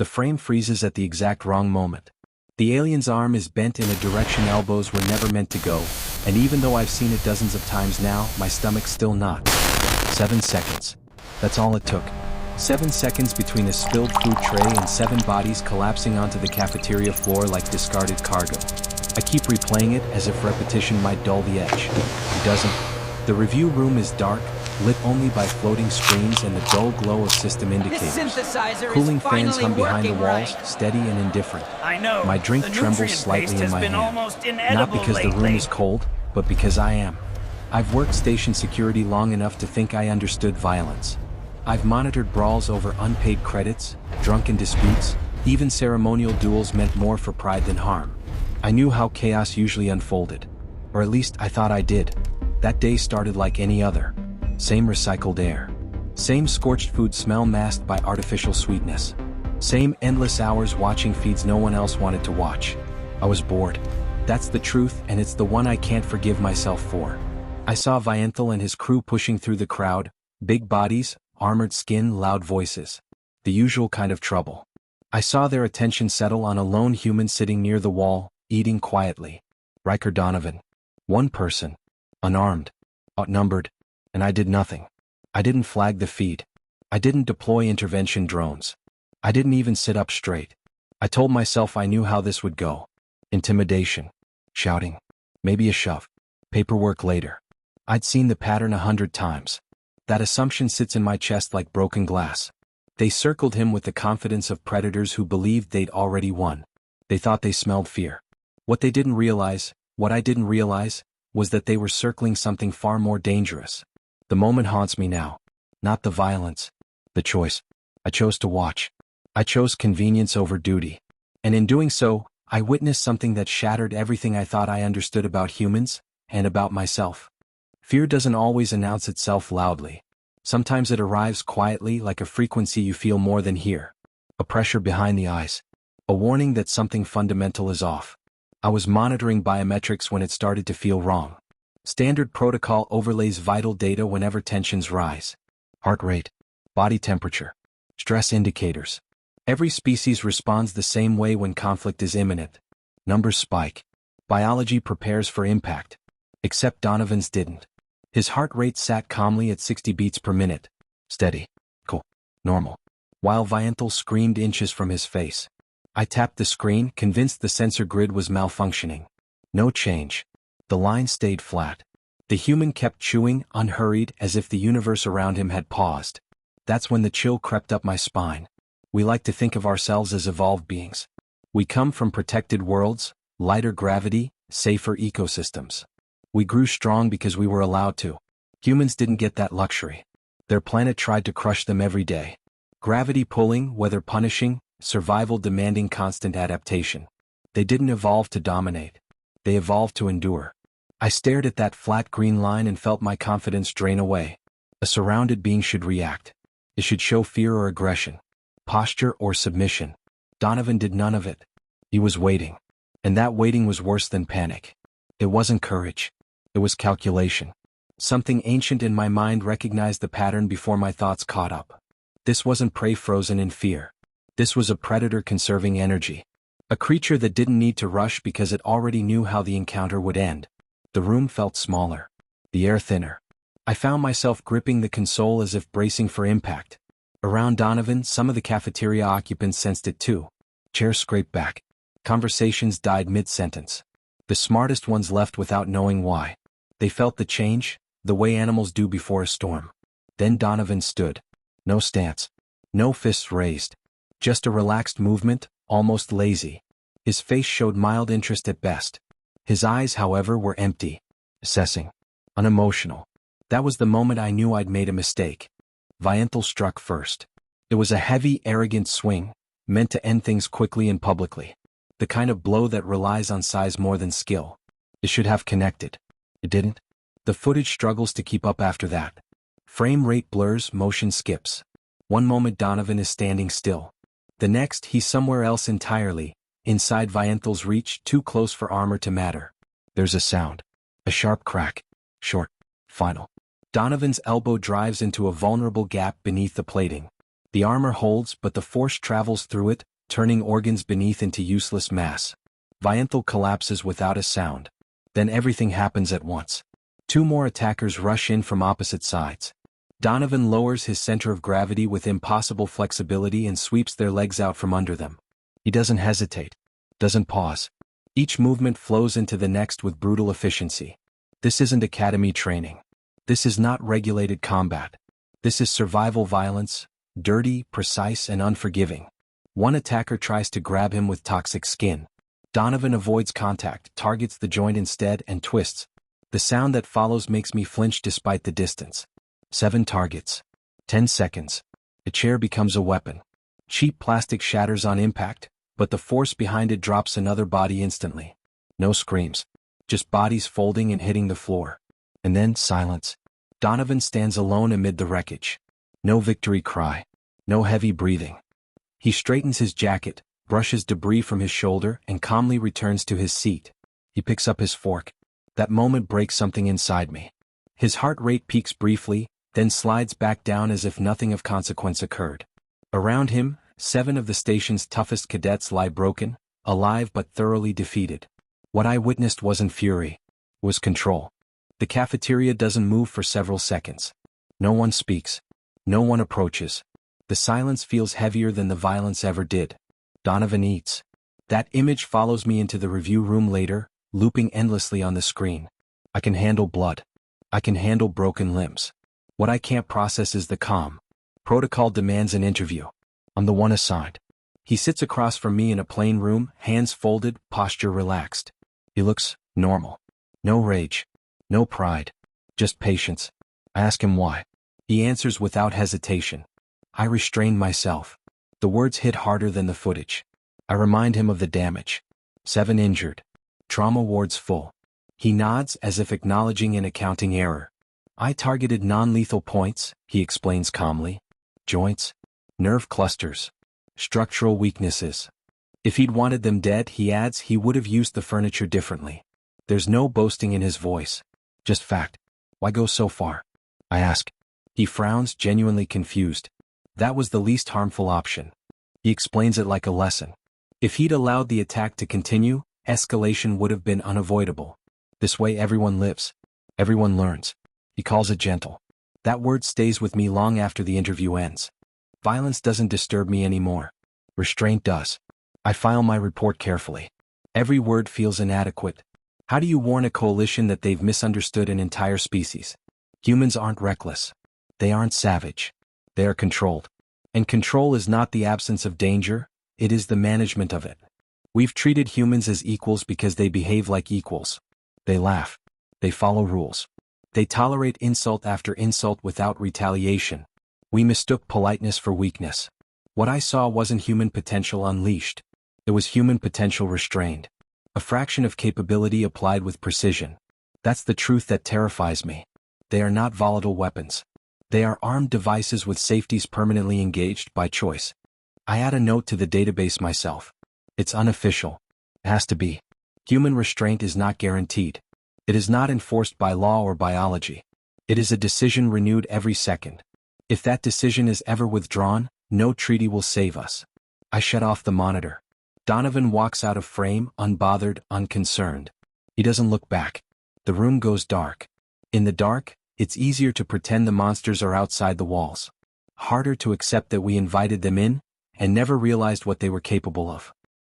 The frame freezes at the exact wrong moment. The alien's arm is bent in a direction elbows were never meant to go, and even though I've seen it dozens of times now, my stomach still knots. 7 seconds. That's all it took. 7 seconds between a spilled food tray and 7 bodies collapsing onto the cafeteria floor like discarded cargo. I keep replaying it as if repetition might dull the edge. It doesn't. The review room is dark, lit only by floating screens and the dull glow of system indicators. Cooling fans hum behind the walls, steady and indifferent. I know. My drink trembles slightly in my hand. Not because the room is cold, but because I am. I've worked station security long enough to think I understood violence. I've monitored brawls over unpaid credits, drunken disputes, even ceremonial duels meant more for pride than harm. I knew how chaos usually unfolded. Or at least I thought I did. That day started like any other. Same recycled air. Same scorched food smell masked by artificial sweetness. Same endless hours watching feeds no one else wanted to watch. I was bored. That's the truth, and it's the one I can't forgive myself for. I saw Vienthal and his crew pushing through the crowd, big bodies, armored skin, loud voices. The usual kind of trouble. I saw their attention settle on a lone human sitting near the wall, eating quietly. Riker Donovan. One person. Unarmed. Outnumbered. And I did nothing. I didn't flag the feed. I didn't deploy intervention drones. I didn't even sit up straight. I told myself I knew how this would go. Intimidation. Shouting. Maybe a shove. Paperwork later. I'd seen the pattern 100 times. That assumption sits in my chest like broken glass. They circled him with the confidence of predators who believed they'd already won. They thought they smelled fear. What I didn't realize, was that they were circling something far more dangerous. The moment haunts me now. Not the violence. The choice. I chose to watch. I chose convenience over duty. And in doing so, I witnessed something that shattered everything I thought I understood about humans, and about myself. Fear doesn't always announce itself loudly. Sometimes it arrives quietly like a frequency you feel more than hear. A pressure behind the eyes. A warning that something fundamental is off. I was monitoring biometrics when it started to feel wrong. Standard protocol overlays vital data whenever tensions rise. Heart rate, body temperature, stress indicators. Every species responds the same way when conflict is imminent. Numbers spike. Biology prepares for impact. Except Donovan's didn't. His heart rate sat calmly at 60 beats per minute. Steady. Cool. Normal. While Vienthal screamed inches from his face. I tapped the screen, convinced the sensor grid was malfunctioning. No change. The line stayed flat. The human kept chewing, unhurried, as if the universe around him had paused. That's when the chill crept up my spine. We like to think of ourselves as evolved beings. We come from protected worlds, lighter gravity, safer ecosystems. We grew strong because we were allowed to. Humans didn't get that luxury. Their planet tried to crush them every day. Gravity pulling, weather punishing, survival demanding constant adaptation. They didn't evolve to dominate. They evolved to endure. I stared at that flat green line and felt my confidence drain away. A surrounded being should react. It should show fear or aggression, posture or submission. Donovan did none of it. He was waiting. And that waiting was worse than panic. It wasn't courage. It was calculation. Something ancient in my mind recognized the pattern before my thoughts caught up. This wasn't prey frozen in fear. This was a predator conserving energy. A creature that didn't need to rush because it already knew how the encounter would end. The room felt smaller. The air thinner. I found myself gripping the console as if bracing for impact. Around Donovan, some of the cafeteria occupants sensed it too. Chairs scraped back. Conversations died mid-sentence. The smartest ones left without knowing why. They felt the change, the way animals do before a storm. Then Donovan stood. No stance. No fists raised. Just a relaxed movement, almost lazy. His face showed mild interest at best. His eyes, however, were empty. Assessing. Unemotional. That was the moment I knew I'd made a mistake. Vienthal struck first. It was a heavy, arrogant swing, meant to end things quickly and publicly. The kind of blow that relies on size more than skill. It should have connected. It didn't. The footage struggles to keep up after that. Frame rate blurs, motion skips. One moment Donovan is standing still. The next, he's somewhere else entirely, inside Vienthal's reach, too close for armor to matter. There's a sound. A sharp crack. Short. Final. Donovan's elbow drives into a vulnerable gap beneath the plating. The armor holds, but the force travels through it, turning organs beneath into useless mass. Vianthal collapses without a sound. Then everything happens at once. Two more attackers rush in from opposite sides. Donovan lowers his center of gravity with impossible flexibility and sweeps their legs out from under them. He doesn't hesitate, doesn't pause. Each movement flows into the next with brutal efficiency. This isn't academy training. This is not regulated combat. This is survival violence, dirty, precise, and unforgiving. One attacker tries to grab him with toxic skin. Donovan avoids contact, targets the joint instead, and twists. The sound that follows makes me flinch despite the distance. 7 targets. 10 seconds. A chair becomes a weapon. Cheap plastic shatters on impact, but the force behind it drops another body instantly. No screams. Just bodies folding and hitting the floor. And then silence. Donovan stands alone amid the wreckage. No victory cry. No heavy breathing. He straightens his jacket, brushes debris from his shoulder, and calmly returns to his seat. He picks up his fork. That moment breaks something inside me. His heart rate peaks briefly, then slides back down as if nothing of consequence occurred. Around him, 7 of the station's toughest cadets lie broken, alive but thoroughly defeated. What I witnessed wasn't fury. It was control. The cafeteria doesn't move for several seconds. No one speaks. No one approaches. The silence feels heavier than the violence ever did. Donovan eats. That image follows me into the review room later, looping endlessly on the screen. I can handle blood. I can handle broken limbs. What I can't process is the calm. Protocol demands an interview. I'm the one assigned. He sits across from me in a plain room, hands folded, posture relaxed. He looks normal. No rage. No pride. Just patience. I ask him why. He answers without hesitation. I restrain myself. The words hit harder than the footage. I remind him of the damage. 7 injured. Trauma wards full. He nods as if acknowledging an accounting error. I targeted non-lethal points, he explains calmly. Joints. Nerve clusters. Structural weaknesses. If he'd wanted them dead, he adds, he would have used the furniture differently. There's no boasting in his voice. Just fact. Why go so far? I ask. He frowns, genuinely confused. That was the least harmful option. He explains it like a lesson. If he'd allowed the attack to continue, escalation would have been unavoidable. This way everyone lives. Everyone learns. He calls it gentle. That word stays with me long after the interview ends. Violence doesn't disturb me anymore. Restraint does. I file my report carefully. Every word feels inadequate. How do you warn a coalition that they've misunderstood an entire species? Humans aren't reckless. They aren't savage. They are controlled. And control is not the absence of danger, it is the management of it. We've treated humans as equals because they behave like equals. They laugh. They follow rules. They tolerate insult after insult without retaliation. We mistook politeness for weakness. What I saw wasn't human potential unleashed. It was human potential restrained. A fraction of capability applied with precision. That's the truth that terrifies me. They are not volatile weapons. They are armed devices with safeties permanently engaged by choice. I add a note to the database myself. It's unofficial. It has to be. Human restraint is not guaranteed. It is not enforced by law or biology. It is a decision renewed every second. If that decision is ever withdrawn, no treaty will save us. I shut off the monitor. Donovan walks out of frame, unbothered, unconcerned. He doesn't look back. The room goes dark. In the dark, it's easier to pretend the monsters are outside the walls. Harder to accept that we invited them in, and never realized what they were capable of.